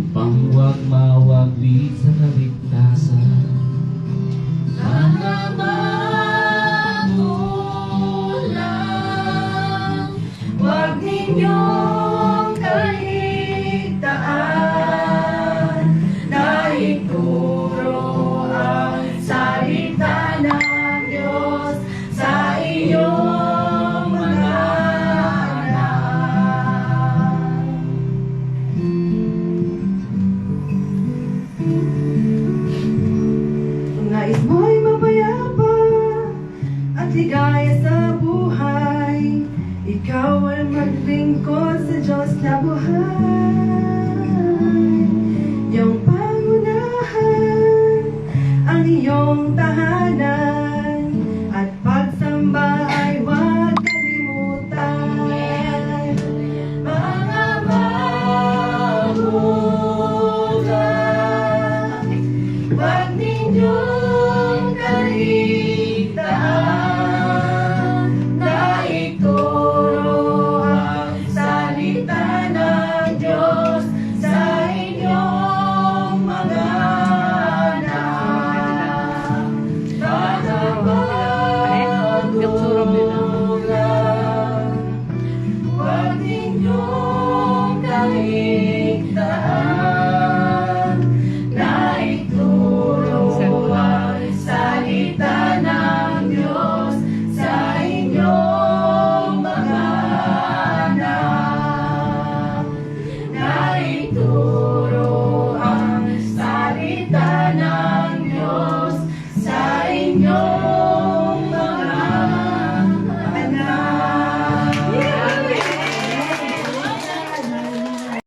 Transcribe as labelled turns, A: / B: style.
A: pangwag mawaglit sa kaligtasan.
B: Mga magulang, huwag ninyong kaligtaan na ituro ang salita ng Diyos sa inyong mga anak. Kung nais mo'y mapayapa at ligaya sa buhay, ikaw ay maglingkod sa Diyos na buhay. Iyong pangunahan ang iyong tahanan.